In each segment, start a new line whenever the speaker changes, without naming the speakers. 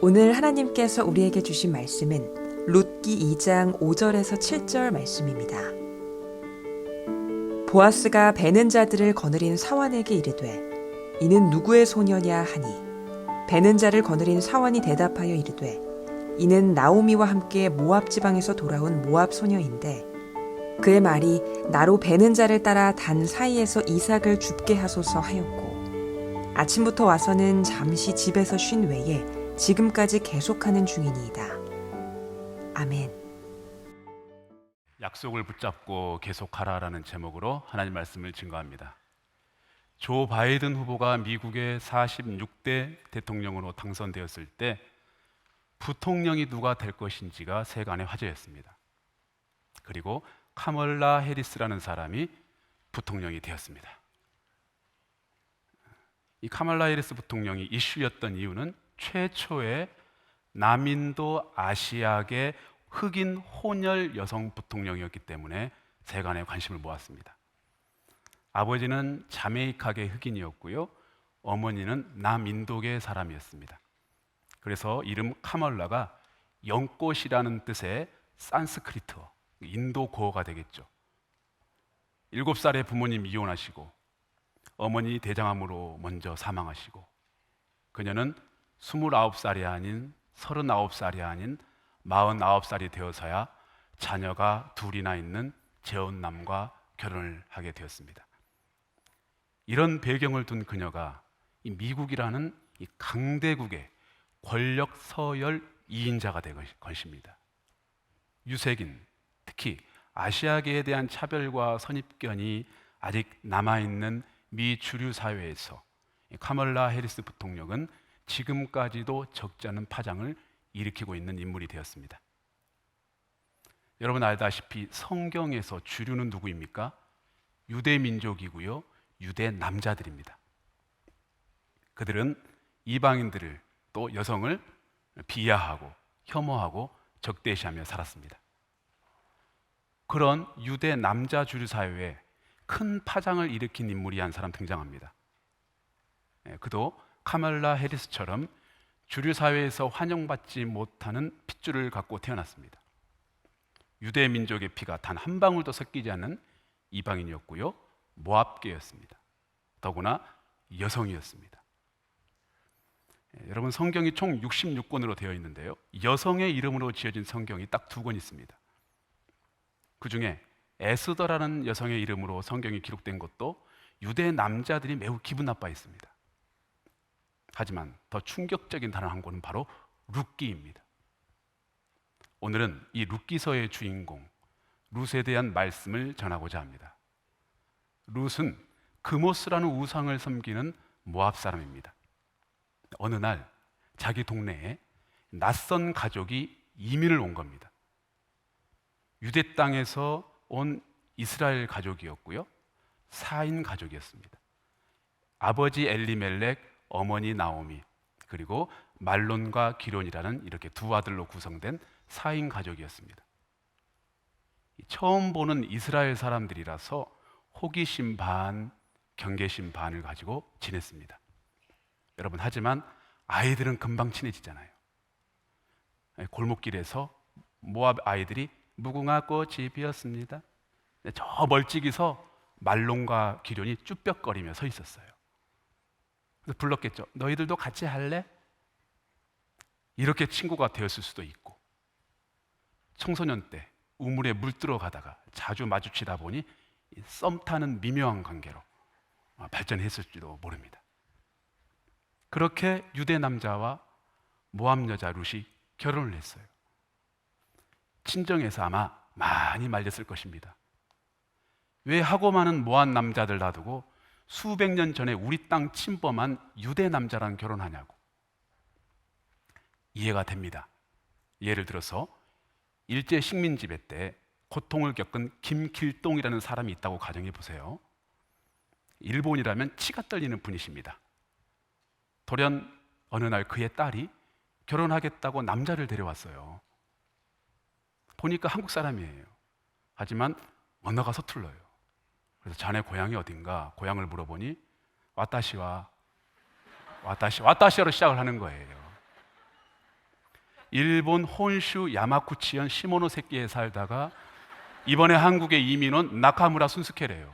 오늘 하나님께서 우리에게 주신 말씀은 룻기 2장 5절에서 7절 말씀입니다. 보아스가 베는 자들을 거느린 사환에게 이르되 이는 누구의 소녀냐 하니 베는 자를 거느린 사환이 대답하여 이르되 이는 나오미와 함께 모압 지방에서 돌아온 모압 소녀인데 그의 말이 나로 베는 자를 따라 단 사이에서 이삭을 죽게 하소서 하였고 아침부터 와서는 잠시 집에서 쉰 외에 지금까지 계속하는 중이니이다. 아멘.
약속을 붙잡고 계속하라라는 제목으로 하나님 말씀을 증거합니다. 조 바이든 후보가 미국의 46대 대통령으로 당선되었을 때 부통령이 누가 될 것인지가 세간의 화제였습니다. 그리고 카멀라 해리스라는 사람이 부통령이 되었습니다. 이 카멀라 해리스 부통령이 이슈였던 이유는 최초의 남인도 아시아계 흑인 혼혈 여성 부통령이었기 때문에 세간의 관심을 모았습니다. 아버지는 자메이카계 흑인이었고요, 어머니는 남인도계 사람이었습니다. 그래서 이름 카멀라가 연꽃이라는 뜻의 산스크리트어, 인도 고어가 되겠죠. 7살에 부모님 이혼하시고 어머니 대장암으로 먼저 사망하시고 그녀는 29살이 아닌 39살이 아닌 49살이 되어서야 자녀가 둘이나 있는 재혼남과 결혼을 하게 되었습니다. 이런 배경을 둔 그녀가 이 미국이라는 이 강대국의 권력 서열 2인자가 될 것입니다. 유색인, 특히 아시아계에 대한 차별과 선입견이 아직 남아있는 미 주류 사회에서 카멀라 해리스 부통령은 지금까지도 적지 않은 파장을 일으키고 있는 인물이 되었습니다. 여러분 알다시피 성경에서 주류는 누구입니까? 유대 민족이고요, 유대 남자들입니다. 그들은 이방인들을 또 여성을 비하하고 혐오하고 적대시하며 살았습니다. 그런 유대 남자 주류 사회에 큰 파장을 일으킨 인물이 한 사람 등장합니다. 그도 카멀라 해리스처럼 주류 사회에서 환영받지 못하는 핏줄을 갖고 태어났습니다. 유대 민족의 피가 단 한 방울도 섞이지 않는 이방인이었고요, 모압계였습니다. 더구나 여성이었습니다. 여러분 성경이 총 66권으로 되어 있는데요, 여성의 이름으로 지어진 성경이 딱 2권 있습니다. 그 중에 에스더라는 여성의 이름으로 성경이 기록된 것도 유대 남자들이 매우 기분 나빠 했습니다. 하지만 더 충격적인 단어 한 권은 바로 룻기입니다. 오늘은 이 룻기서의 주인공 룻에 대한 말씀을 전하고자 합니다. 룻은 그모스라는 우상을 섬기는 모압 사람입니다. 어느 날 자기 동네에 낯선 가족이 이민을 온 겁니다. 유대 땅에서 온 이스라엘 가족이었고요, 4인 가족이었습니다. 아버지 엘리멜렉, 어머니 나오미, 그리고 말론과 기론이라는 이렇게 2 아들로 구성된 4인 가족이었습니다. 처음 보는 이스라엘 사람들이라서 호기심 반, 경계심 반을 가지고 지냈습니다. 여러분 하지만 아이들은 금방 친해지잖아요. 골목길에서 모압 아이들이 무궁화 꽃이 피었습니다. 저 멀찍이서 말론과 기련이 쭈뼛거리며 서 있었어요. 그래서 불렀겠죠. 너희들도 같이 할래? 이렇게 친구가 되었을 수도 있고, 청소년 때 우물에 물 들어가다가 자주 마주치다 보니 썸 타는 미묘한 관계로 발전했을지도 모릅니다. 그렇게 유대 남자와 모압 여자 룻이 결혼을 했어요. 친정에서 아마 많이 말렸을 것입니다. 왜 하고 많은 모압 남자들 놔두고 수백 년 전에 우리 땅 침범한 유대 남자랑 결혼하냐고. 이해가 됩니다. 예를 들어서 일제 식민지배 때 고통을 겪은 김길동이라는 사람이 있다고 가정해 보세요. 일본이라면 치가 떨리는 분이십니다. 돌연 어느 날 그의 딸이 결혼하겠다고 남자를 데려왔어요. 보니까 한국 사람이에요. 하지만 언어가 서툴러요. 그래서 자네 고향이 어딘가 고향을 물어보니 와타시와 와타시로 시작을 하는 거예요. 일본 혼슈 야마구치현 시모노세키에 살다가 이번에 한국에 이민 온 나카무라 순스케래요.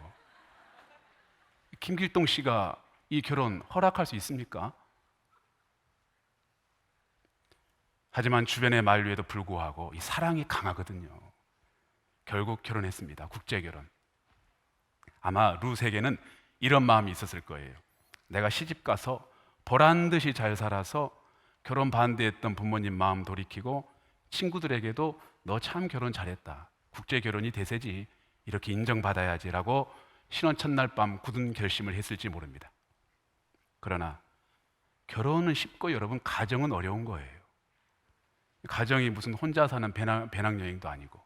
김길동 씨가 이 결혼 허락할 수 있습니까? 하지만 주변의 만류에도 불구하고 이 사랑이 강하거든요. 결국 결혼했습니다. 국제 결혼. 아마 루세게는 이런 마음이 있었을 거예요. 내가 시집 가서 보란 듯이 잘 살아서 결혼 반대했던 부모님 마음 돌이키고 친구들에게도 너 참 결혼 잘했다. 국제 결혼이 대세지. 이렇게 인정받아야지라고 신혼 첫날 밤 굳은 결심을 했을지 모릅니다. 그러나 결혼은 쉽고 여러분 가정은 어려운 거예요. 가정이 무슨 혼자 사는 배낭여행도 아니고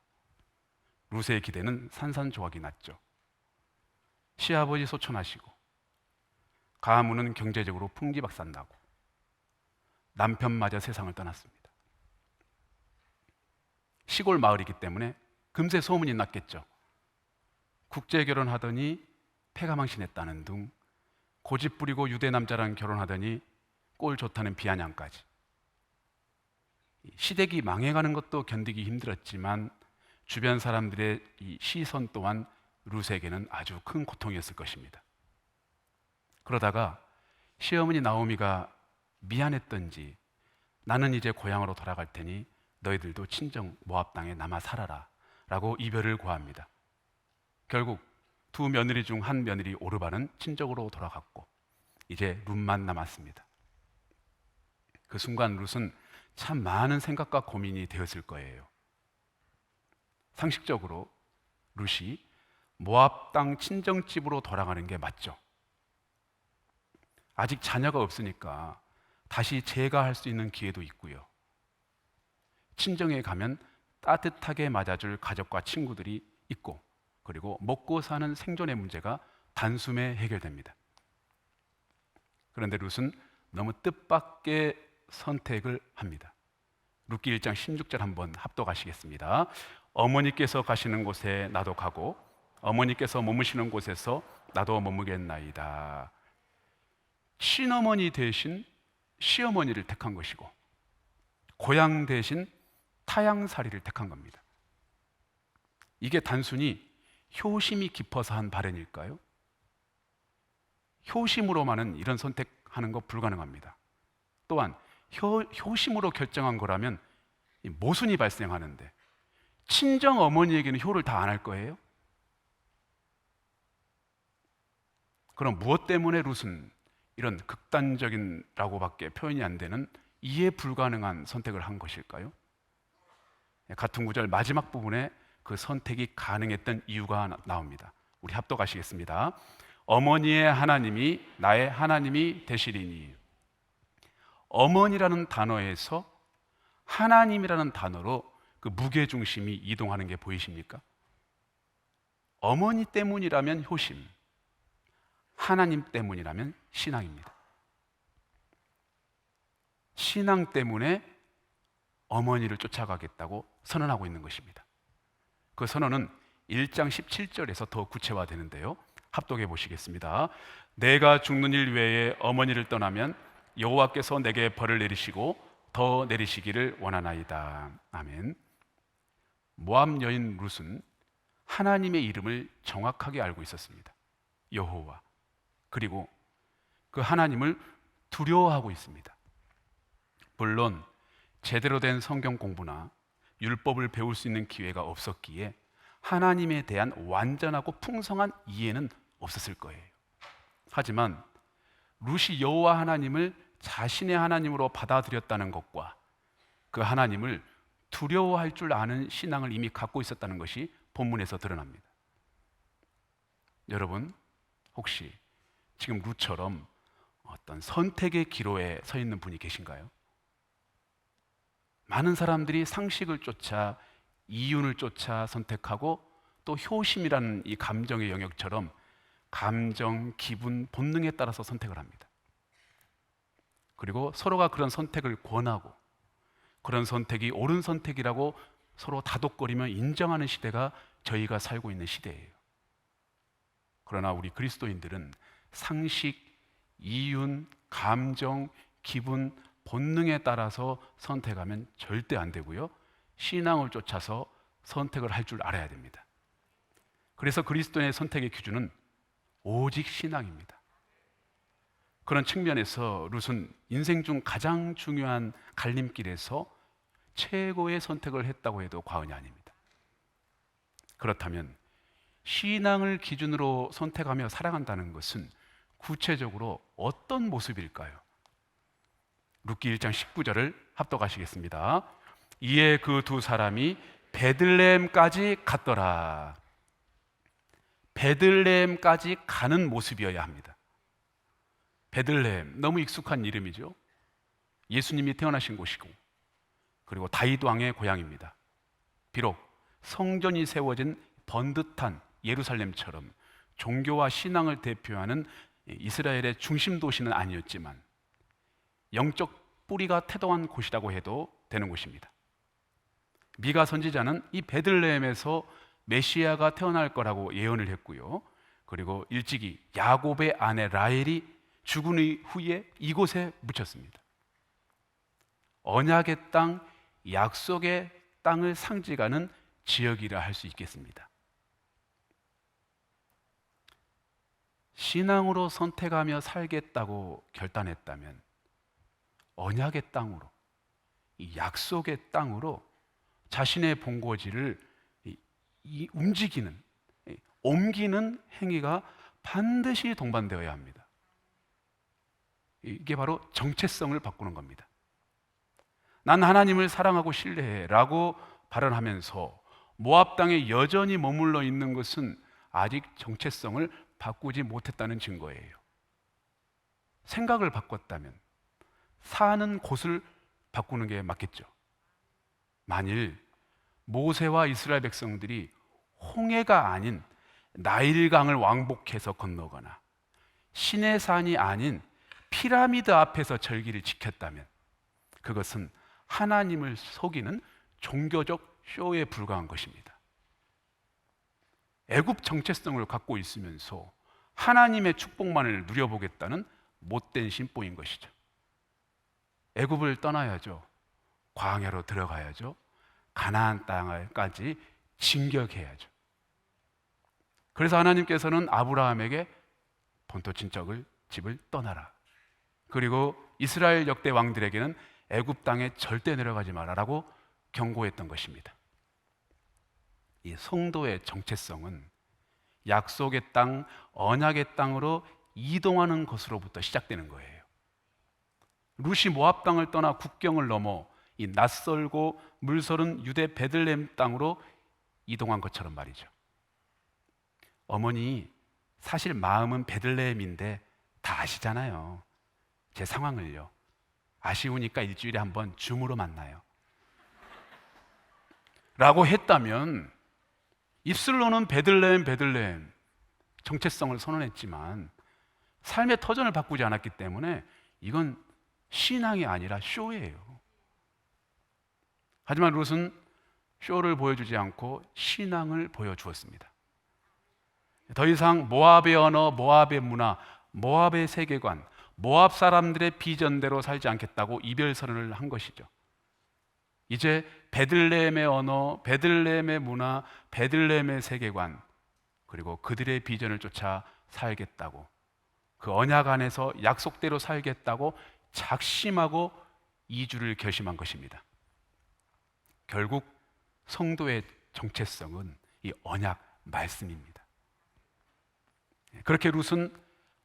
루세의 기대는 산산조각이 났죠. 시아버지 소천하시고 가문은 경제적으로 풍지박산나고 남편마저 세상을 떠났습니다. 시골 마을이기 때문에 금세 소문이 났겠죠. 국제 결혼하더니 폐가망신했다는 둥, 고집 부리고 유대 남자랑 결혼하더니 꼴 좋다는 비아냥까지. 시댁이 망해가는 것도 견디기 힘들었지만 주변 사람들의 이 시선 또한 루세에게는 아주 큰 고통이었을 것입니다. 그러다가 시어머니 나오미가 미안했던지 나는 이제 고향으로 돌아갈 테니 너희들도 친정 모압 땅에 남아 살아라 라고 이별을 고합니다. 결국 두 며느리 중 한 며느리 오르반은 친정으로 돌아갔고 이제 룻만 남았습니다. 그 순간 룻은 참 많은 생각과 고민이 되었을 거예요. 상식적으로 룻이 모압 땅 친정집으로 돌아가는 게 맞죠. 아직 자녀가 없으니까 다시 재가할 수 있는 기회도 있고요. 친정에 가면 따뜻하게 맞아줄 가족과 친구들이 있고 그리고 먹고 사는 생존의 문제가 단숨에 해결됩니다. 그런데 룻은 너무 뜻밖의 선택을 합니다. 룻기 1장 16절 한번 합독하시겠습니다. 어머니께서 가시는 곳에 나도 가고 어머니께서 머무시는 곳에서 나도 머무겠나이다. 친어머니 대신 시어머니를 택한 것이고 고향 대신 타향살이를 택한 겁니다. 이게 단순히 효심이 깊어서 한 발언일까요? 효심으로만은 이런 선택하는 거 불가능합니다. 또한 효심으로 결정한 거라면 모순이 발생하는데 친정 어머니에게는 효를 다 안 할 거예요? 그럼 무엇 때문에 룻은 이런 극단적인라고밖에 표현이 안 되는 이해 불가능한 선택을 한 것일까요? 같은 구절 마지막 부분에 그 선택이 가능했던 이유가 나옵니다. 우리 합독하시겠습니다. 어머니의 하나님이 나의 하나님이 되시리니. 어머니라는 단어에서 하나님이라는 단어로 그 무게중심이 이동하는 게 보이십니까? 어머니 때문이라면 효심, 하나님 때문이라면 신앙입니다. 신앙 때문에 어머니를 쫓아가겠다고 선언하고 있는 것입니다. 그 선언은 1장 17절에서 더 구체화되는데요. 합독해 보시겠습니다. 내가 죽는 일 외에 어머니를 떠나면 여호와께서 내게 벌을 내리시고 더 내리시기를 원하나이다. 아멘. 모압 여인 룻은 하나님의 이름을 정확하게 알고 있었습니다. 여호와. 그리고 그 하나님을 두려워하고 있습니다. 물론 제대로 된 성경 공부나 율법을 배울 수 있는 기회가 없었기에 하나님에 대한 완전하고 풍성한 이해는 없었을 거예요. 하지만 룻이 여호와 하나님을 자신의 하나님으로 받아들였다는 것과 그 하나님을 두려워할 줄 아는 신앙을 이미 갖고 있었다는 것이 본문에서 드러납니다. 여러분, 혹시 지금 룻처럼 어떤 선택의 기로에 서 있는 분이 계신가요? 많은 사람들이 상식을 쫓아 이윤을 쫓아 선택하고 또 효심이라는 이 감정의 영역처럼 감정, 기분, 본능에 따라서 선택을 합니다. 그리고 서로가 그런 선택을 권하고 그런 선택이 옳은 선택이라고 서로 다독거리며 인정하는 시대가 저희가 살고 있는 시대예요. 그러나 우리 그리스도인들은 상식, 이윤, 감정, 기분, 본능에 따라서 선택하면 절대 안 되고요. 신앙을 쫓아서 선택을 할 줄 알아야 됩니다. 그래서 그리스도인의 선택의 기준은 오직 신앙입니다. 그런 측면에서 룻은 인생 중 가장 중요한 갈림길에서 최고의 선택을 했다고 해도 과언이 아닙니다. 그렇다면 신앙을 기준으로 선택하며 살아간다는 것은 구체적으로 어떤 모습일까요? 룻기 1장 19절을 합독하시겠습니다. 이에 그 두 사람이 베들레헴까지 갔더라. 베들레헴까지 가는 모습이어야 합니다. 베들레헴, 너무 익숙한 이름이죠. 예수님이 태어나신 곳이고, 그리고 다윗 왕의 고향입니다. 비록 성전이 세워진 번듯한 예루살렘처럼 종교와 신앙을 대표하는 이스라엘의 중심 도시는 아니었지만 영적 뿌리가 태동한 곳이라고 해도 되는 곳입니다. 미가 선지자는 이 베들레헴에서 메시아가 태어날 거라고 예언을 했고요. 그리고 일찍이 야곱의 아내 라헬이 죽은 후에 이곳에 묻혔습니다. 언약의 땅, 약속의 땅을 상징하는 지역이라 할 수 있겠습니다. 신앙으로 선택하며 살겠다고 결단했다면 언약의 땅으로, 이 약속의 땅으로 자신의 본거지를 움직이는, 옮기는 행위가 반드시 동반되어야 합니다. 이게 바로 정체성을 바꾸는 겁니다. 난 하나님을 사랑하고 신뢰해 라고 발언하면서 모압 땅에 여전히 머물러 있는 것은 아직 정체성을 바꾸지 못했다는 증거예요. 생각을 바꿨다면 사는 곳을 바꾸는 게 맞겠죠. 만일 모세와 이스라엘 백성들이 홍해가 아닌 나일강을 왕복해서 건너거나 시내산이 아닌 피라미드 앞에서 절기를 지켰다면 그것은 하나님을 속이는 종교적 쇼에 불과한 것입니다. 애굽 정체성을 갖고 있으면서 하나님의 축복만을 누려보겠다는 못된 심보인 것이죠. 애굽을 떠나야죠. 광야로 들어가야죠. 가나안 땅까지 진격해야죠. 그래서 하나님께서는 아브라함에게 본토 친척을 집을 떠나라. 그리고 이스라엘 역대 왕들에게는 애굽 땅에 절대 내려가지 마라라고 경고했던 것입니다. 이 성도의 정체성은 약속의 땅, 언약의 땅으로 이동하는 것으로부터 시작되는 거예요. 룻이 모압 땅을 떠나 국경을 넘어 이 낯설고 물서른 유대 베들레헴 땅으로 이동한 것처럼 말이죠. 어머니, 사실 마음은 베들레헴인데 다 아시잖아요. 제 상황을요. 아쉬우니까 일주일에 한 번 줌으로 만나요. 라고 했다면 입술로는 베들레헴, 베들레헴 정체성을 선언했지만 삶의 터전을 바꾸지 않았기 때문에 이건 신앙이 아니라 쇼예요. 하지만 룻은 쇼를 보여주지 않고 신앙을 보여주었습니다. 더 이상 모압의 언어, 모압의 문화, 모압의 세계관, 모압 사람들의 비전대로 살지 않겠다고 이별 선언을 한 것이죠. 이제 베들레헴의 언어, 베들레헴의 문화, 베들레헴의 세계관, 그리고 그들의 비전을 쫓아 살겠다고, 그 언약 안에서 약속대로 살겠다고 작심하고 이주를 결심한 것입니다. 결국 성도의 정체성은 이 언약 말씀입니다. 그렇게 룻은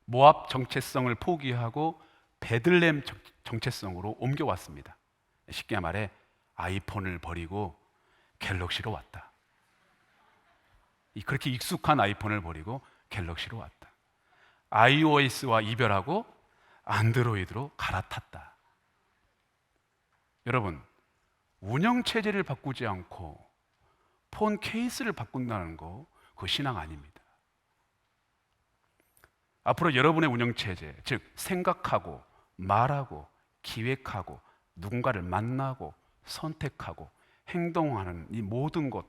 모압 정체성을 포기하고 베들레헴 정체성으로 옮겨왔습니다. 쉽게 말해 아이폰을 버리고 갤럭시로 왔다. 그렇게 익숙한 아이폰을 버리고 갤럭시로 왔다. iOS와 이별하고 안드로이드로 갈아탔다. 여러분, 운영체제를 바꾸지 않고 폰 케이스를 바꾼다는 거, 그거 신앙 아닙니다. 앞으로 여러분의 운영체제, 즉 생각하고 말하고 기획하고 누군가를 만나고 선택하고 행동하는 이 모든 것,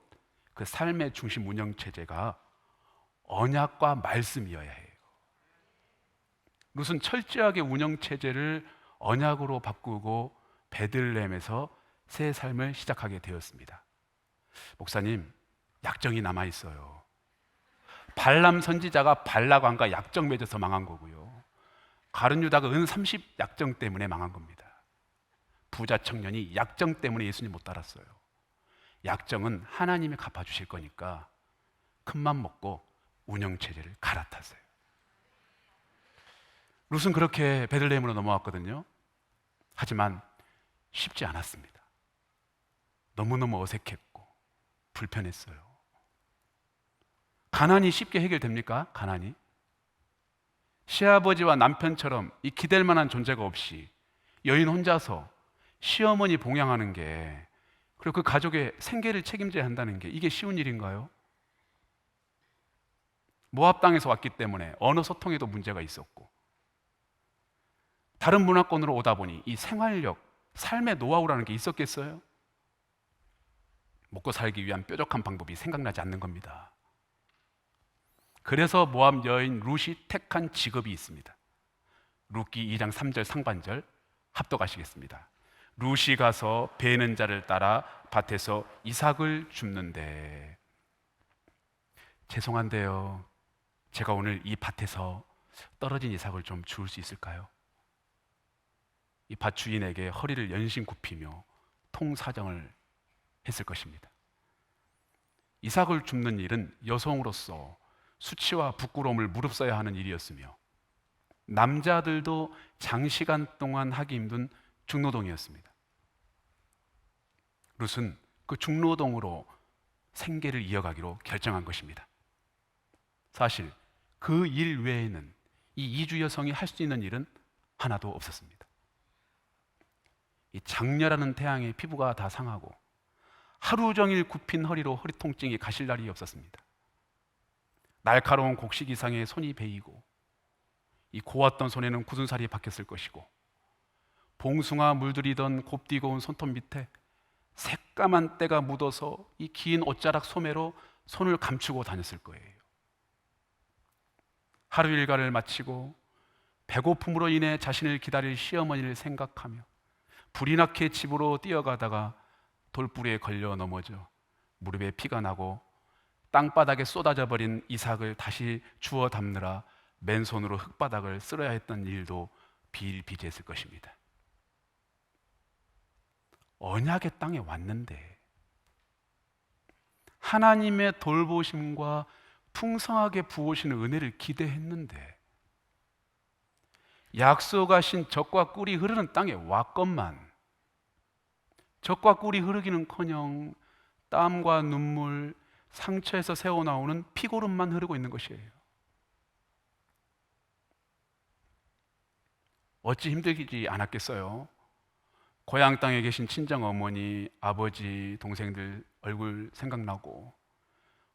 그 삶의 중심 운영체제가 언약과 말씀이어야 해요. 룻은 철저하게 운영체제를 언약으로 바꾸고 베들레헴에서 새 삶을 시작하게 되었습니다. 목사님, 약정이 남아 있어요. 발람 선지자가 발락왕과 약정 맺어서 망한 거고요. 가룟 유다가 은 30 약정 때문에 망한 겁니다. 부자 청년이 약정 때문에 예수님 못 따랐어요. 약정은 하나님이 갚아주실 거니까 큰맘 먹고 운영체제를 갈아탔어요. 룻은 그렇게 베들레헴으로 넘어왔거든요. 하지만 쉽지 않았습니다. 너무너무 어색했고 불편했어요. 가난이 쉽게 해결됩니까? 가난이? 시아버지와 남편처럼 이 기댈 만한 존재가 없이 여인 혼자서 시어머니 봉양하는 게, 그리고 그 가족의 생계를 책임져야 한다는 게, 이게 쉬운 일인가요? 모압 땅에서 왔기 때문에 언어 소통에도 문제가 있었고, 다른 문화권으로 오다 보니 이 생활력, 삶의 노하우라는 게 있었겠어요? 먹고 살기 위한 뾰족한 방법이 생각나지 않는 겁니다. 그래서 모압 여인 룻이 택한 직업이 있습니다. 룻기 2장 3절 상반절 합독하시겠습니다. 룻이 가서 베는 자를 따라 밭에서 이삭을 줍는데, 죄송한데요, 제가 오늘 이 밭에서 떨어진 이삭을 좀 주울 수 있을까요? 이 밭 주인에게 허리를 연신 굽히며 통사정을 했을 것입니다. 이삭을 줍는 일은 여성으로서 수치와 부끄러움을 무릅써야 하는 일이었으며, 남자들도 장시간 동안 하기 힘든 중노동이었습니다. 룻은 그 중노동으로 생계를 이어가기로 결정한 것입니다. 사실 그 일 외에는 이 이주 여성이 할 수 있는 일은 하나도 없었습니다. 이 장렬하는 태양에 피부가 다 상하고 하루 종일 굽힌 허리로 허리 통증이 가실 날이 없었습니다. 날카로운 곡식이상에 손이 베이고, 이 고왔던 손에는 굳은 살이 박혔을 것이고, 봉숭아 물들이던 곱디고 온 손톱 밑에 새까만 때가 묻어서 이 긴 옷자락 소매로 손을 감추고 다녔을 거예요. 하루 일과를 마치고 배고픔으로 인해 자신을 기다릴 시어머니를 생각하며 불이 나게 집으로 뛰어가다가 돌부리에 걸려 넘어져 무릎에 피가 나고 땅바닥에 쏟아져 버린 이삭을 다시 주워 담느라 맨손으로 흙바닥을 쓸어야 했던 일도 비일비재했을 것입니다. 언약의 땅에 왔는데, 하나님의 돌보심과 풍성하게 부으시는 은혜를 기대했는데, 약속하신 젖과 꿀이 흐르는 땅에 왔건만 젖과 꿀이 흐르기는커녕 땀과 눈물, 상처에서 새어나오는 피고름만 흐르고 있는 것이에요. 어찌 힘들지 않았겠어요? 고향 땅에 계신 친정 어머니, 아버지, 동생들 얼굴 생각나고,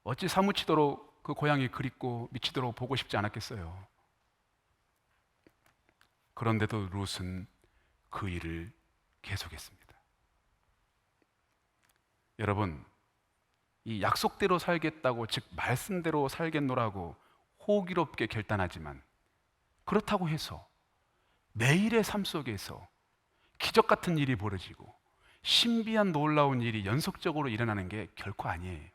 어찌 사무치도록 그 고향이 그립고 미치도록 보고 싶지 않았겠어요? 그런데도 룻은 그 일을 계속했습니다. 여러분, 이 약속대로 살겠다고, 즉 말씀대로 살겠노라고 호기롭게 결단하지만, 그렇다고 해서 매일의 삶 속에서 기적 같은 일이 벌어지고 신비한 놀라운 일이 연속적으로 일어나는 게 결코 아니에요.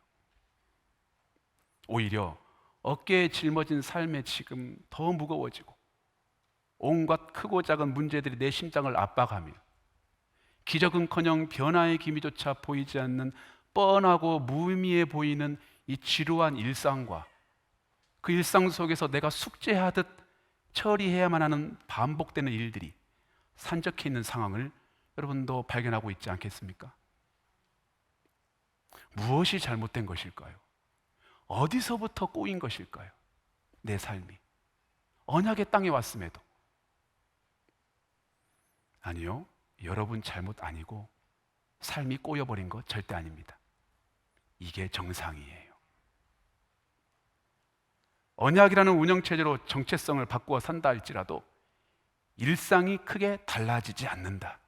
오히려 어깨에 짊어진 삶의 지금 더 무거워지고, 온갖 크고 작은 문제들이 내 심장을 압박하며, 기적은커녕 변화의 기미조차 보이지 않는 뻔하고 무의미해 보이는 이 지루한 일상과 그 일상 속에서 내가 숙제하듯 처리해야만 하는 반복되는 일들이 산적해 있는 상황을 여러분도 발견하고 있지 않겠습니까? 무엇이 잘못된 것일까요? 어디서부터 꼬인 것일까요? 내 삶이 언약의 땅에 왔음에도. 아니요, 여러분 잘못 아니고 삶이 꼬여버린 것 절대 아닙니다. 이게 정상이에요. 언약이라는 운영체제로 정체성을 바꾸어 산다 할지라도 일상이 크게 달라지지 않는다.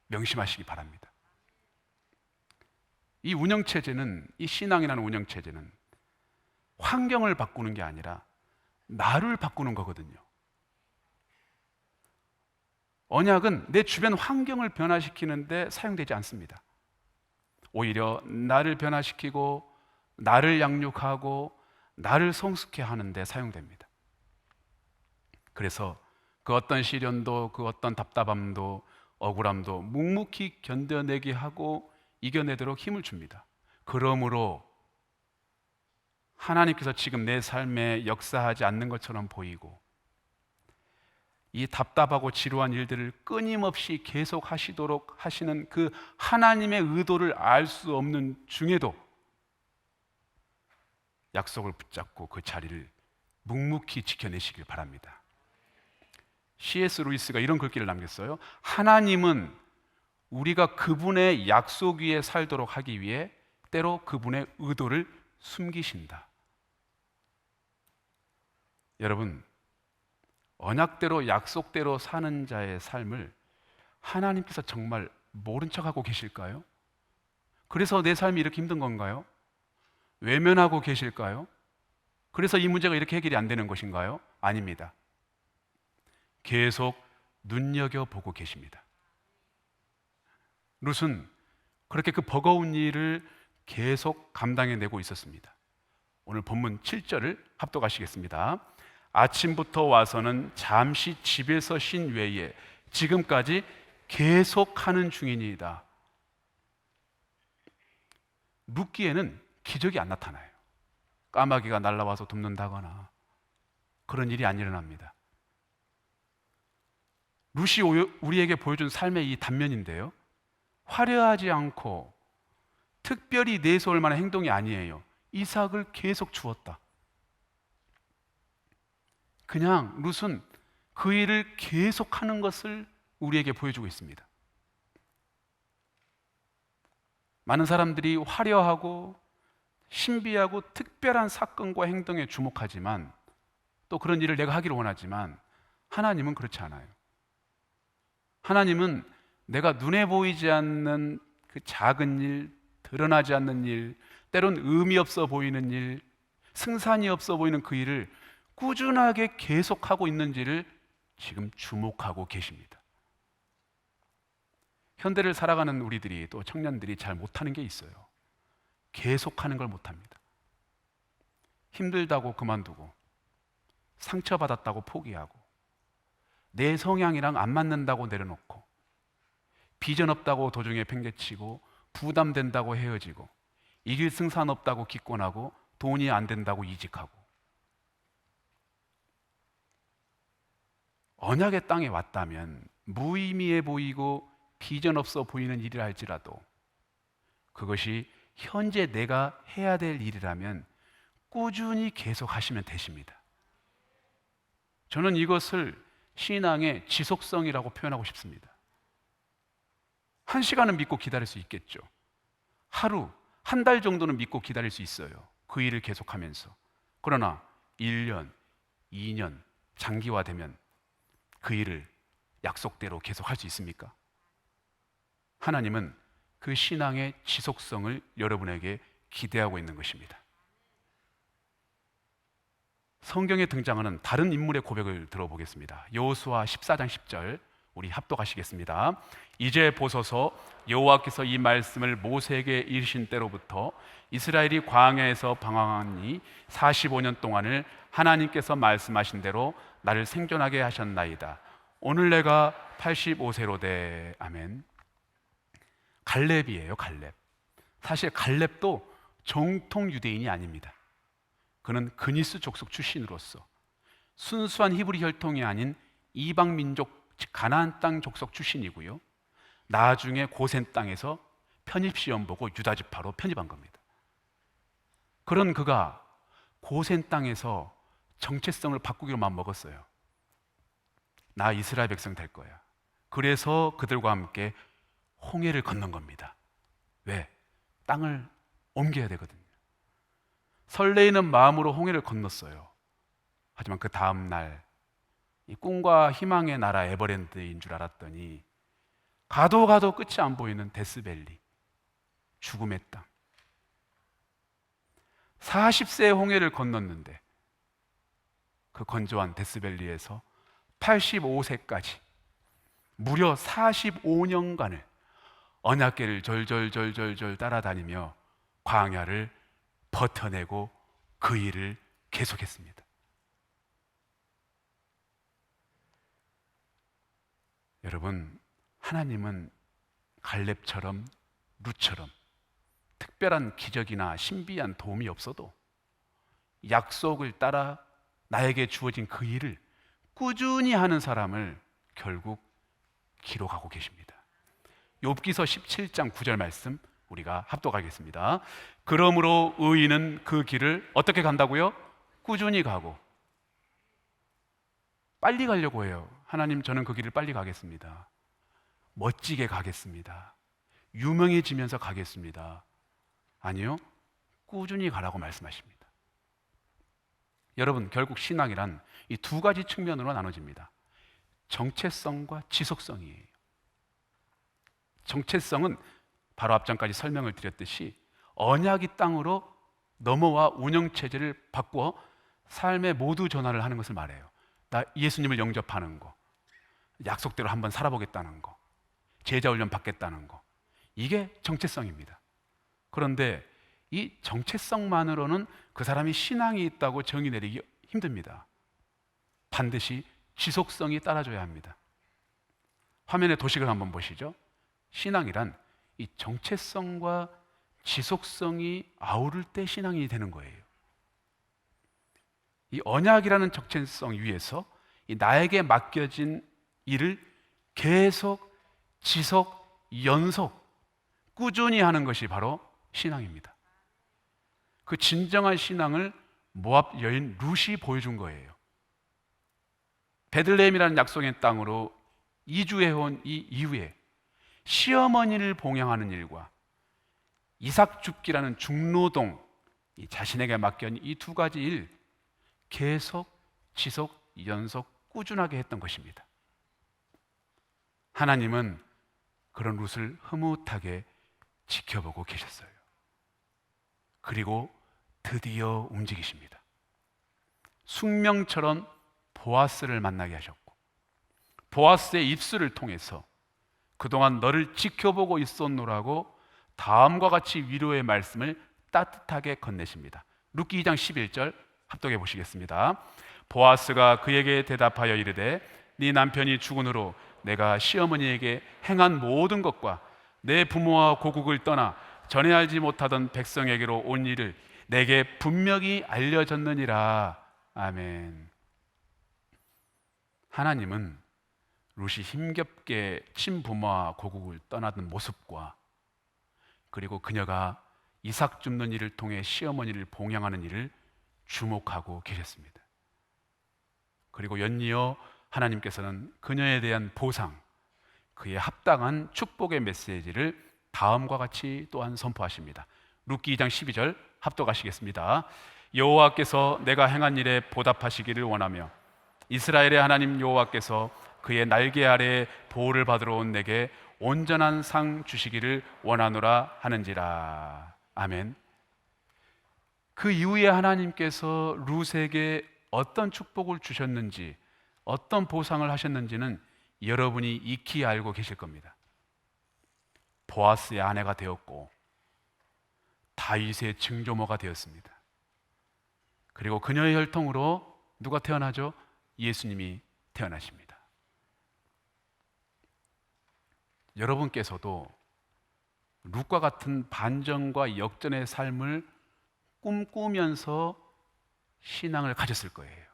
명심하시기 바랍니다. 이 운영체제는, 이 신앙이라는 운영체제는 환경을 바꾸는 게 아니라 나를 바꾸는 거거든요. 언약은 내 주변 환경을 변화시키는데 사용되지 않습니다. 오히려 나를 변화시키고 나를 양육하고 나를 성숙해 하는 데 사용됩니다. 그래서 그 어떤 시련도 그 어떤 답답함도 억울함도 묵묵히 견뎌내게 하고 이겨내도록 힘을 줍니다. 그러므로 하나님께서 지금 내 삶에 역사하지 않는 것처럼 보이고 이 답답하고 지루한 일들을 끊임없이 계속 하시도록 하시는 그 하나님의 의도를 알 수 없는 중에도 약속을 붙잡고 그 자리를 묵묵히 지켜내시길 바랍니다. C.S. 루이스가 이런 글귀를 남겼어요. 하나님은 우리가 그분의 약속 위에 살도록 하기 위해 때로 그분의 의도를 숨기신다. 여러분, 언약대로 약속대로 사는 자의 삶을 하나님께서 정말 모른 척하고 계실까요? 그래서 내 삶이 이렇게 힘든 건가요? 외면하고 계실까요? 그래서 이 문제가 이렇게 해결이 안 되는 것인가요? 아닙니다. 계속 눈여겨보고 계십니다. 룻은 그렇게 그 버거운 일을 계속 감당해내고 있었습니다. 오늘 본문 7절을 합독하시겠습니다. 아침부터 와서는 잠시 집에서 쉰 외에 지금까지 계속하는 중이니이다. 룻기에는 기적이 안 나타나요. 까마귀가 날아와서 돕는다거나 그런 일이 안 일어납니다. 룻이 우리에게 보여준 삶의 이 단면인데요, 화려하지 않고 특별히 내세울 만한 행동이 아니에요. 이삭을 계속 주었다. 그냥 룻은 그 일을 계속하는 것을 우리에게 보여주고 있습니다. 많은 사람들이 화려하고 신비하고 특별한 사건과 행동에 주목하지만, 또 그런 일을 내가 하기를 원하지만, 하나님은 그렇지 않아요. 하나님은 내가 눈에 보이지 않는 그 작은 일, 드러나지 않는 일, 때론 의미 없어 보이는 일, 승산이 없어 보이는 그 일을 꾸준하게 계속하고 있는지를 지금 주목하고 계십니다. 현대를 살아가는 우리들이, 또 청년들이 잘 못하는 게 있어요. 계속하는 걸 못합니다. 힘들다고 그만두고, 상처받았다고 포기하고, 내 성향이랑 안 맞는다고 내려놓고, 비전 없다고 도중에 팽개치고, 부담된다고 헤어지고, 이길 승산 없다고 기권하고, 돈이 안 된다고 이직하고. 언약의 땅에 왔다면 무의미해 보이고 비전 없어 보이는 일이라 할지라도 그것이 현재 내가 해야 될 일이라면 꾸준히 계속 하시면 되십니다. 저는 이것을 신앙의 지속성이라고 표현하고 싶습니다. 1시간은 믿고 기다릴 수 있겠죠. 하루, 한 달 정도는 믿고 기다릴 수 있어요. 그 일을 계속하면서. 그러나 1년, 2년 장기화되면 그 일을 약속대로 계속할 수 있습니까? 하나님은 그 신앙의 지속성을 여러분에게 기대하고 있는 것입니다. 성경에 등장하는 다른 인물의 고백을 들어보겠습니다. 여호수아 14장 10절 우리 합독하시겠습니다. 이제 보소서, 여호와께서 이 말씀을 모세에게 이르신 때로부터 이스라엘이 광야에서 방황하니 45년 동안을 하나님께서 말씀하신 대로 나를 생존하게 하셨나이다. 오늘 내가 85세로 돼. 아멘. 갈렙이에요. 갈렙. 사실 갈렙도 정통 유대인이 아닙니다. 그는 그니스 족속 출신으로서 순수한 히브리 혈통이 아닌 이방 민족, 즉 가나안 땅 족속 출신이고요. 나중에 고센 땅에서 편입 시험 보고 유다 지파로 편입한 겁니다. 그런 그가 고센 땅에서 정체성을 바꾸기로 마음먹었어요. 나 이스라엘 백성 될 거야. 그래서 그들과 함께 홍해를 건넌 겁니다. 왜? 땅을 옮겨야 되거든요. 설레이는 마음으로 홍해를 건넜어요. 하지만 그 다음 날 이 꿈과 희망의 나라 에버랜드인 줄 알았더니 가도 가도 끝이 안 보이는 데스밸리, 죽음의 땅. 40세의 홍해를 건넜는데 그 건조한 데스밸리에서 85세까지 무려 45년간을 언약궤를 절절절절절 따라다니며 광야를 버텨내고 그 일을 계속했습니다. 여러분, 하나님은 갈렙처럼 룻처럼 특별한 기적이나 신비한 도움이 없어도 약속을 따라 나에게 주어진 그 일을 꾸준히 하는 사람을 결국 기록하고 계십니다. 욥기서 17장 9절 말씀 우리가 합독하겠습니다. 그러므로 의인은 그 길을 어떻게 간다고요? 꾸준히 가고. 빨리 가려고 해요. 하나님, 저는 그 길을 빨리 가겠습니다. 멋지게 가겠습니다. 유명해지면서 가겠습니다. 아니요, 꾸준히 가라고 말씀하십니다. 여러분, 결국 신앙이란 이 두 가지 측면으로 나눠집니다. 정체성과 지속성이에요. 정체성은 바로 앞전까지 설명을 드렸듯이 언약이 땅으로 넘어와 운영체제를 바꾸어 삶의 모두 전환을 하는 것을 말해요. 나 예수님을 영접하는 거, 약속대로 한번 살아보겠다는 거, 제자훈련 받겠다는 거, 이게 정체성입니다. 그런데 이 정체성만으로는 그 사람이 신앙이 있다고 정의 내리기 힘듭니다. 반드시 지속성이 따라줘야 합니다. 화면에 도식을 한번 보시죠. 신앙이란 이 정체성과 지속성이 아우를 때 신앙이 되는 거예요. 이 언약이라는 정체성 위에서 이 나에게 맡겨진 일을 계속, 지속, 연속, 꾸준히 하는 것이 바로 신앙입니다. 그 진정한 신앙을 모압 여인 룻이 보여준 거예요. 베들레헴이라는 약속의 땅으로 이주해온 이 이후에 시어머니를 봉양하는 일과 이삭 줍기라는 중노동, 이 자신에게 맡겨진 이 두 가지 일 계속, 지속, 연속, 꾸준하게 했던 것입니다. 하나님은 그런 룻을 흐뭇하게 지켜보고 계셨어요. 그리고 드디어 움직이십니다. 숙명처럼 보아스를 만나게 하셨고, 보아스의 입술을 통해서 그동안 너를 지켜보고 있었노라고 다음과 같이 위로의 말씀을 따뜻하게 건네십니다. 룻기 2장 11절 합독해 보시겠습니다. 보아스가 그에게 대답하여 이르되 네 남편이 죽은 후로 내가 시어머니에게 행한 모든 것과 내 부모와 고국을 떠나 전에 알지 못하던 백성에게로 온 일을 내게 분명히 알려졌느니라. 아멘. 하나님은 룻이 힘겹게 친부모와 고국을 떠나던 모습과 그리고 그녀가 이삭 줍는 일을 통해 시어머니를 봉양하는 일을 주목하고 계셨습니다. 그리고 연이어 하나님께서는 그녀에 대한 보상, 그에 합당한 축복의 메시지를 다음과 같이 또한 선포하십니다. 룻기 2장 12절 합독하시겠습니다. 여호와께서 내가 행한 일에 보답하시기를 원하며 이스라엘의 하나님 여호와께서 그의 날개 아래 보호를 받으러 온 내게 온전한 상 주시기를 원하노라 하는지라. 아멘. 그 이후에 하나님께서 룻에게 어떤 축복을 주셨는지, 어떤 보상을 하셨는지는 여러분이 익히 알고 계실 겁니다. 보아스의 아내가 되었고 다윗의 증조모가 되었습니다. 그리고 그녀의 혈통으로 누가 태어나죠? 예수님이 태어나십니다. 여러분께서도 룻과 같은 반전과 역전의 삶을 꿈꾸면서 신앙을 가졌을 거예요.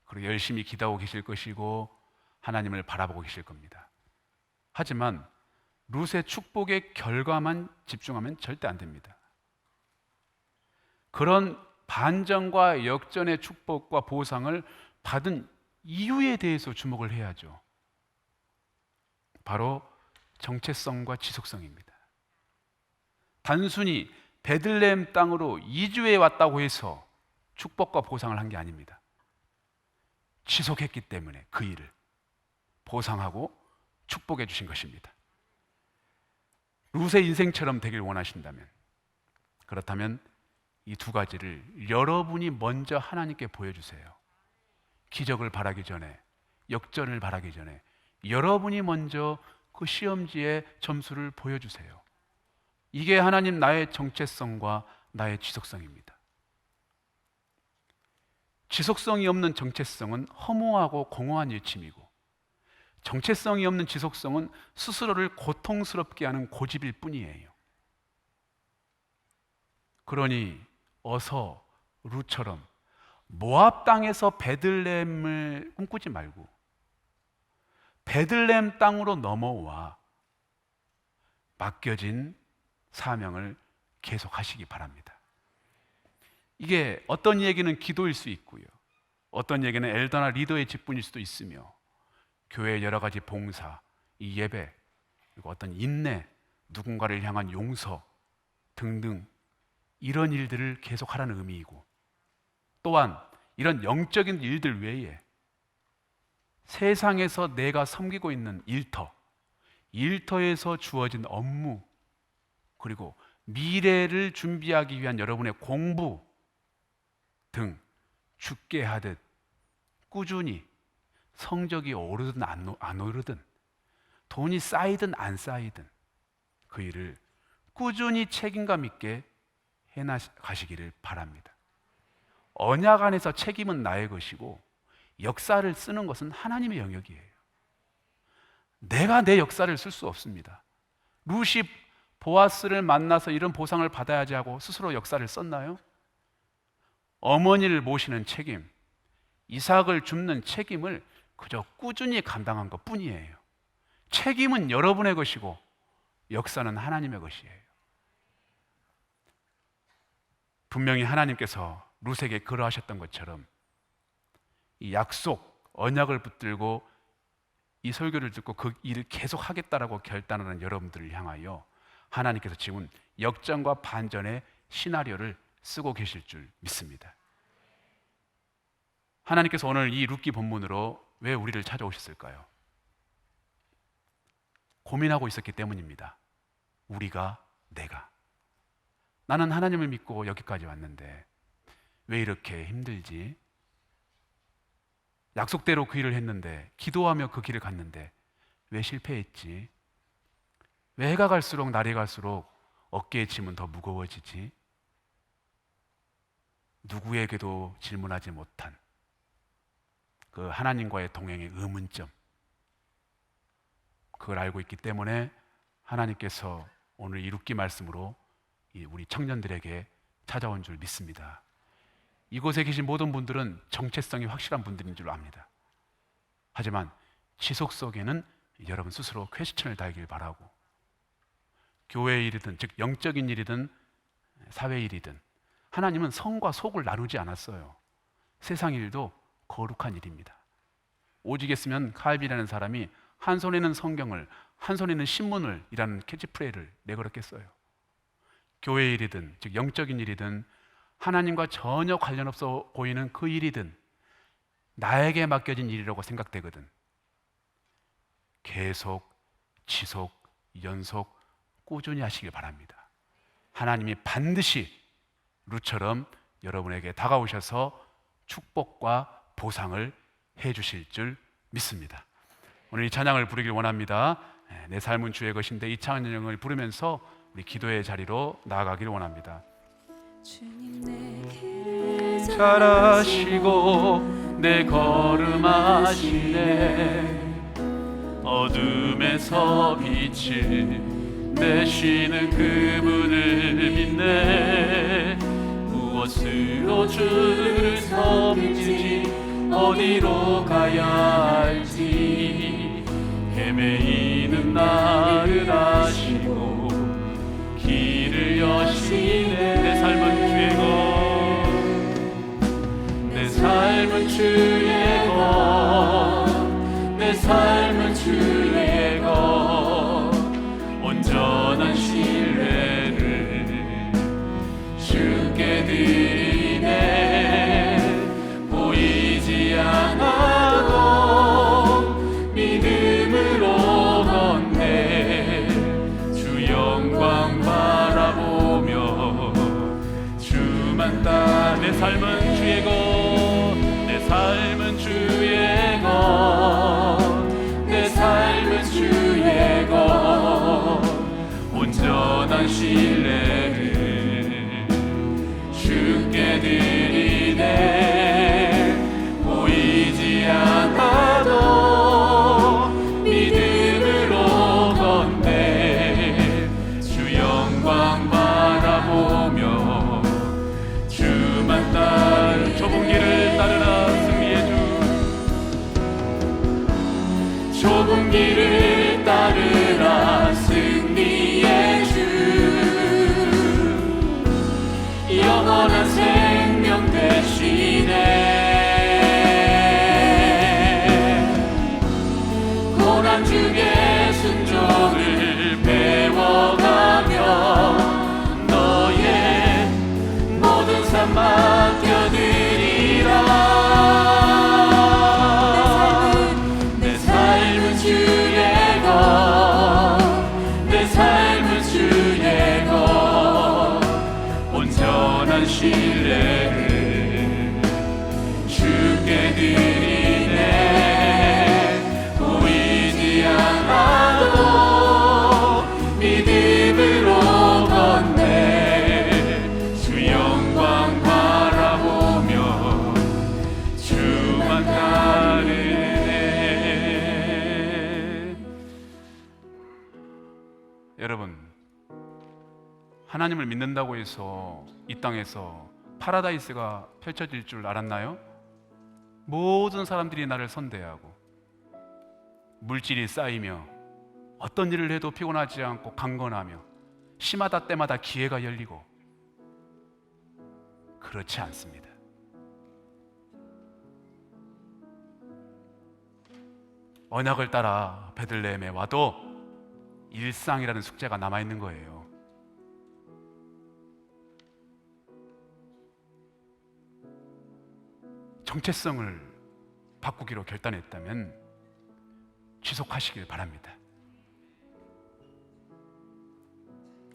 그리고 열심히 기도하고 계실 것이고 하나님을 바라보고 계실 겁니다. 하지만 룻의 축복의 결과만 집중하면 절대 안 됩니다. 그런 반전과 역전의 축복과 보상을 받은 이유에 대해서 주목을 해야죠. 바로 정체성과 지속성입니다. 단순히 베들레헴 땅으로 이주해 왔다고 해서 축복과 보상을 한 게 아닙니다. 지속했기 때문에 그 일을 보상하고 축복해 주신 것입니다. 룻의 인생처럼 되길 원하신다면, 그렇다면 이 두 가지를 여러분이 먼저 하나님께 보여주세요. 기적을 바라기 전에, 역전을 바라기 전에 여러분이 먼저 그 시험지의 점수를 보여주세요. 이게 하나님 나의 정체성과 나의 지속성입니다. 지속성이 없는 정체성은 허무하고 공허한 일침이고, 정체성이 없는 지속성은 스스로를 고통스럽게 하는 고집일 뿐이에요. 그러니 어서 룻처럼 모압 땅에서 베들레헴을 꿈꾸지 말고 베들레헴 땅으로 넘어와 맡겨진 사명을 계속하시기 바랍니다. 이게 어떤 얘기는 기도일 수 있고요, 어떤 얘기는 엘더나 리더의 직분일 수도 있으며, 교회의 여러 가지 봉사, 이 예배, 그리고 어떤 인내, 누군가를 향한 용서 등등 이런 일들을 계속하라는 의미이고, 또한 이런 영적인 일들 외에 세상에서 내가 섬기고 있는 일터에서 주어진 업무, 그리고 미래를 준비하기 위한 여러분의 공부 등 죽게 하듯 꾸준히 성적이 오르든 안 오르든 돈이 쌓이든 안 쌓이든 그 일을 꾸준히 책임감 있게 해나가시기를 바랍니다. 언약 안에서 책임은 나의 것이고 역사를 쓰는 것은 하나님의 영역이에요. 내가 내 역사를 쓸 수 없습니다. 룻이 보아스를 만나서 이런 보상을 받아야지 하고 스스로 역사를 썼나요? 어머니를 모시는 책임, 이삭을 줍는 책임을 그저 꾸준히 감당한 것 뿐이에요. 책임은 여러분의 것이고 역사는 하나님의 것이에요. 분명히 하나님께서 룻에게 그러하셨던 것처럼 이 약속, 언약을 붙들고 이 설교를 듣고 그 일을 계속 하겠다라고 결단하는 여러분들을 향하여 하나님께서 지금 역전과 반전의 시나리오를 쓰고 계실 줄 믿습니다. 하나님께서 오늘 이 룻기 본문으로 왜 우리를 찾아오셨을까요? 고민하고 있었기 때문입니다. 내가 나는 하나님을 믿고 여기까지 왔는데 왜 이렇게 힘들지? 약속대로 그 일을 했는데, 기도하며 그 길을 갔는데 왜 실패했지? 왜 해가 갈수록 날이 갈수록 어깨의 짐은 더 무거워지지? 누구에게도 질문하지 못한 그 하나님과의 동행의 의문점, 그걸 알고 있기 때문에 하나님께서 오늘 이 룻기 말씀으로 우리 청년들에게 찾아온 줄 믿습니다. 이곳에 계신 모든 분들은 정체성이 확실한 분들인 줄 압니다. 하지만 지속 속에는 여러분 스스로 퀘스천을 다하길 바라고, 교회의 일이든 즉 영적인 일이든 사회 일이든 하나님은 성과 속을 나누지 않았어요. 세상 일도 거룩한 일입니다. 오직했으면 칼빈이라는 사람이 한 손에는 성경을, 한 손에는 신문을 이라는 캐치프레이를 내걸었겠어요. 교회 일이든 즉 영적인 일이든 하나님과 전혀 관련 없어 보이는 그 일이든 나에게 맡겨진 일이라고 생각되거든 계속, 지속, 연속 꾸준히 하시길 바랍니다. 하나님이 반드시 룻처럼 여러분에게 다가오셔서 축복과 보상을 해주실 줄 믿습니다. 오늘 이 찬양을 부르길 원합니다. 내 삶은 주의 것인데 이 찬양을 부르면서 우리 기도의 자리로 나아가기를 원합니다.
주님 내 길을
잘 아시고 내 걸음하시네, 어둠에서 빛을 내시는 그분을 믿네. 무엇으로 주를 섬기지 어디로 가야 할지 헤매이는 나를 아시고 길을 여시네. 내 삶은 주의 것, 내 삶은 주의 것, 내 삶은 주의 것, 온전한 신뢰를 주께 드리네. 보이지 않아도 믿음으로 걷네. 주 영광 바라보며 주만 따라. 내 삶은 주의 것, 내 삶은 주의 것, 내 삶은 하나님을 믿는다고 해서 이 땅에서 파라다이스가 펼쳐질 줄 알았나요? 모든 사람들이 나를 선대하고 물질이 쌓이며 어떤 일을 해도 피곤하지 않고 강건하며 심하다 때마다 기회가 열리고, 그렇지 않습니다. 언약을 따라 베들레헴에 와도 일상이라는 숙제가 남아있는 거예요. 정체성을 바꾸기로 결단했다면 지속하시길 바랍니다.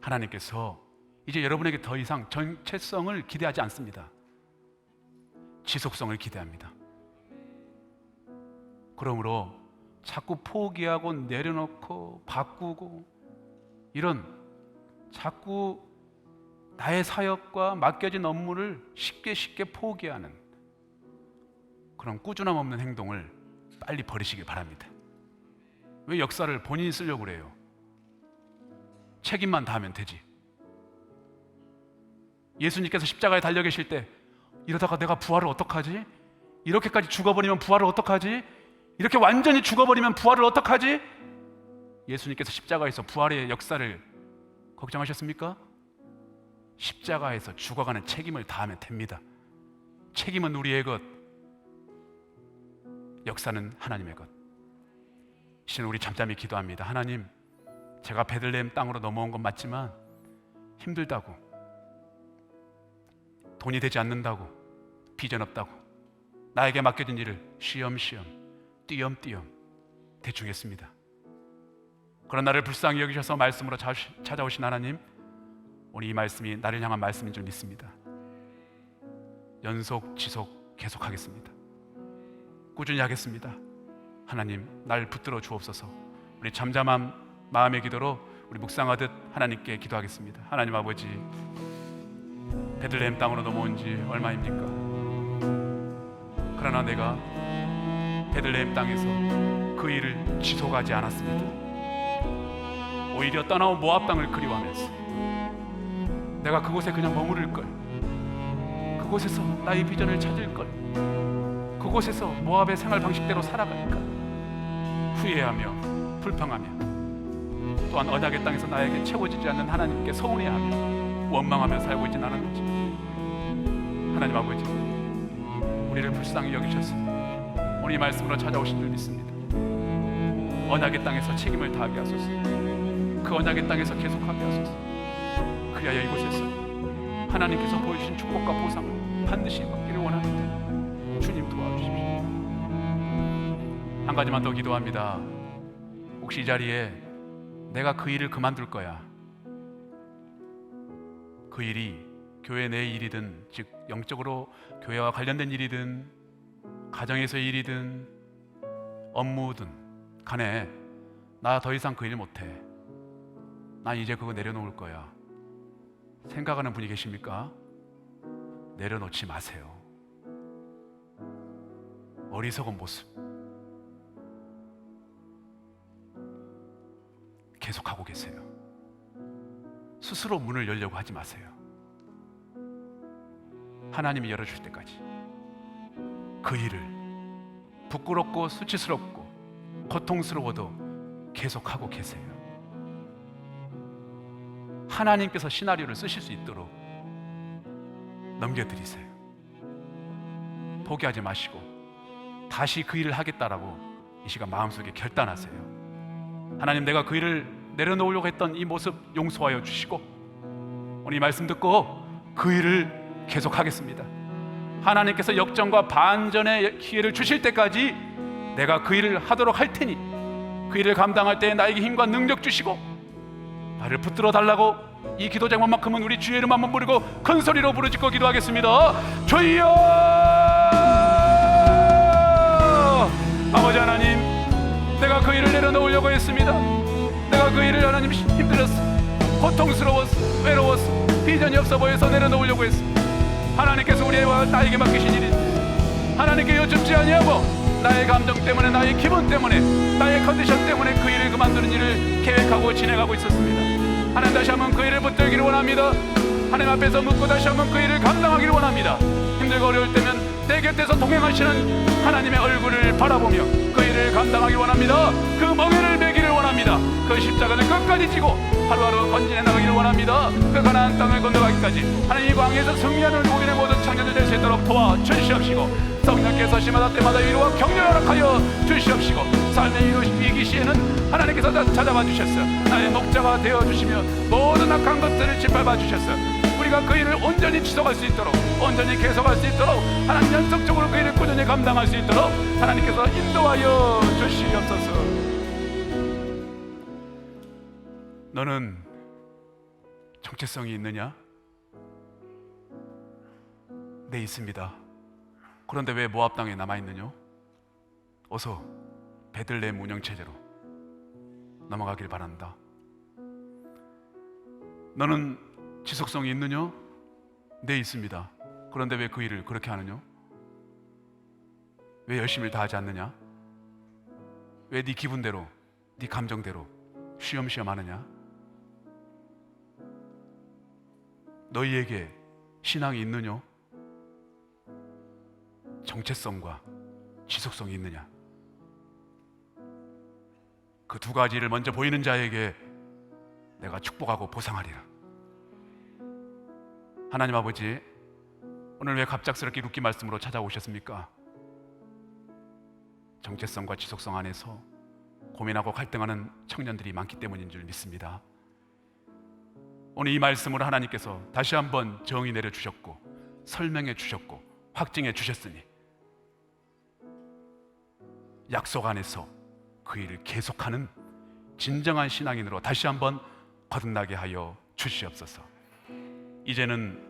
하나님께서 이제 여러분에게 더 이상 정체성을 기대하지 않습니다. 지속성을 기대합니다. 그러므로 자꾸 포기하고 내려놓고 바꾸고, 이런 자꾸 나의 사역과 맡겨진 업무를 쉽게 포기하는 그런 꾸준함 없는 행동을 빨리 버리시길 바랍니다. 왜 역사를 본인이 쓰려고 그래요? 책임만 다하면 되지. 예수님께서 십자가에 달려 계실 때 이러다가 내가 부활을 어떡하지? 이렇게까지 죽어버리면 부활을 어떡하지? 이렇게 완전히 죽어버리면 부활을 어떡하지? 예수님께서 십자가에서 부활의 역사를 걱정하셨습니까? 십자가에서 죽어가는 책임을 다하면 됩니다. 책임은 우리의 것, 역사는 하나님의 것. 이제는 우리 잠잠히 기도합니다. 하나님, 제가 베들레헴 땅으로 넘어온 건 맞지만 힘들다고, 돈이 되지 않는다고, 비전 없다고, 나에게 맡겨진 일을 쉬엄쉬엄 띄엄띄엄 대충 했습니다. 그런 나를 불쌍히 여기셔서 말씀으로 찾아오신 하나님, 오늘 이 말씀이 나를 향한 말씀인 줄 믿습니다. 연속 지속 계속하겠습니다. 꾸준히 하겠습니다. 하나님, 날 붙들어 주옵소서. 우리 잠잠한 마음의 기도로 우리 묵상하듯 하나님께 기도하겠습니다. 하나님 아버지, 베들레헴 땅으로 넘어온 지 얼마입니까? 그러나 내가 베들레헴 땅에서 그 일을 지속하지 않았습니다. 오히려 떠나온 모압 땅을 그리워하면서 내가 그곳에 그냥 머무를 걸, 그곳에서 나의 비전을 찾을 걸, 그곳에서 모압의 생활 방식대로 살아갈까 후회하며 불평하며, 또한 언약의 땅에서 나에게 채워지지 않는 하나님께 서운해하며 원망하며 살고 있지는 않은 거지. 하나님 아버지, 우리를 불쌍히 여기셔서 오늘 이 말씀으로 찾아오신 줄 믿습니다. 언약의 땅에서 책임을 다하게 하소서. 그 언약의 땅에서 계속하게 하소서. 그리하여 이곳에서 하나님께서 보여주신 축복과 보상을 반드시 받기를 원합니다. 주님 도와주십시오. 한 가지만 더 기도합니다. 혹시 이 자리에 내가 그 일을 그만둘 거야, 그 일이 교회 내 일이든, 즉 영적으로 교회와 관련된 일이든, 가정에서의 일이든, 업무든 간에 나 더 이상 그 일 못해, 난 이제 그거 내려놓을 거야 생각하는 분이 계십니까? 내려놓지 마세요. 어리석은 모습 계속하고 계세요. 스스로 문을 열려고 하지 마세요. 하나님이 열어줄 때까지 그 일을 부끄럽고 수치스럽고 고통스러워도 계속하고 계세요. 하나님께서 시나리오를 쓰실 수 있도록 넘겨드리세요. 포기하지 마시고 다시 그 일을 하겠다라고 이 시간 마음속에 결단하세요. 하나님, 내가 그 일을 내려놓으려고 했던 이 모습 용서하여 주시고 오늘 이 말씀 듣고 그 일을 계속하겠습니다. 하나님께서 역전과 반전의 기회를 주실 때까지 내가 그 일을 하도록 할 테니 그 일을 감당할 때 나에게 힘과 능력 주시고 나를 붙들어 달라고 이 기도 제목만큼은 우리 주의 이름 한번 부르고 큰 소리로 부르짖고 기도하겠습니다. 주여! 아버지 하나님, 내가 그 일을 내려놓으려고 했습니다. 내가 그 일을 하나님 힘들었어, 고통스러웠어, 외로웠어, 비전이 없어 보여서 내려놓으려고 했어. 하나님께서 우리와 나에게 맡기신 일이 하나님께 여쭙지 아니하고 나의 감정 때문에, 나의 기분 때문에, 나의 컨디션 때문에 그 일을 그만두는 일을 계획하고 진행하고 있었습니다. 하나님 다시 한번 그 일을 붙들기를 원합니다. 하나님 앞에서 묻고 다시 한번 그 일을 감당하기를 원합니다. 힘들고 어려울 때면 내 곁에서 동행하시는 하나님의 얼굴을 바라보며 그 일을 감당하기를 원합니다. 그 멍에를 매기를 원합니다. 그 십자가를 끝까지 지고 하루하루 건진해 나가기를 원합니다. 그 가나안 땅을 건너가기까지 하나님 이 광야에서 승리하는 우리의 모든 청년들 될 수 있도록 도와주시옵시고, 성령께서 시마다 때마다 위로와 격려를 허락하여 주시옵시고, 삶의 위기 시에는 하나님께서 찾아봐 주셨어. 나의 목자가 되어주시며 모든 악한 것들을 짓밟아 주셨어. 우리가 그 일을 온전히 지속할 수 있도록, 온전히 계속할 수 있도록, 하나님 연속적으로 그 일을 꾸준히 감당할 수 있도록 하나님께서 인도하여 주시옵소서. 너는 정체성이 있느냐? 네, 있습니다. 그런데 왜 모압 땅에 남아 있느냐? 어서 베들레헴 운영 체제로 넘어가길 바란다. 너는 지속성이 있느냐? 네, 있습니다. 그런데 왜 그 일을 그렇게 하느냐? 왜 열심히 다하지 않느냐? 왜 네 기분대로, 네 감정대로 쉬엄쉬엄 하느냐? 너희에게 신앙이 있느냐? 정체성과 지속성이 있느냐? 그 두 가지를 먼저 보이는 자에게 내가 축복하고 보상하리라. 하나님 아버지, 오늘 왜 갑작스럽게 룻기 말씀으로 찾아오셨습니까? 정체성과 지속성 안에서 고민하고 갈등하는 청년들이 많기 때문인 줄 믿습니다. 오늘 이 말씀으로 하나님께서 다시 한번 정의 내려주셨고 설명해 주셨고 확증해 주셨으니 약속 안에서 그 일을 계속하는 진정한 신앙인으로 다시 한번 거듭나게 하여 주시옵소서. 이제는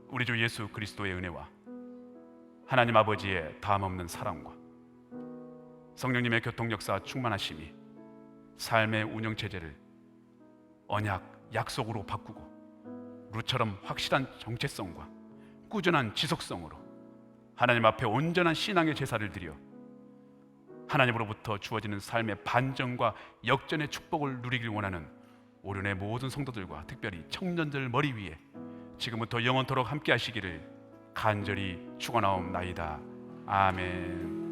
우리 주 예수 그리스도의 은혜와 하나님 아버지의 다함없는 사랑과 성령님의 교통 역사 충만하심이 삶의 운영 체제를 언약, 약속으로 바꾸고 룻처럼 확실한 정체성과 꾸준한 지속성으로 하나님 앞에 온전한 신앙의 제사를 드려 하나님으로부터 주어지는 삶의 반전과 역전의 축복을 누리길 원하는 오륜의 모든 성도들과 특별히 청년들 머리 위에 지금부터 영원토록 함께 하시기를 간절히 축원하옵나이다. 아멘.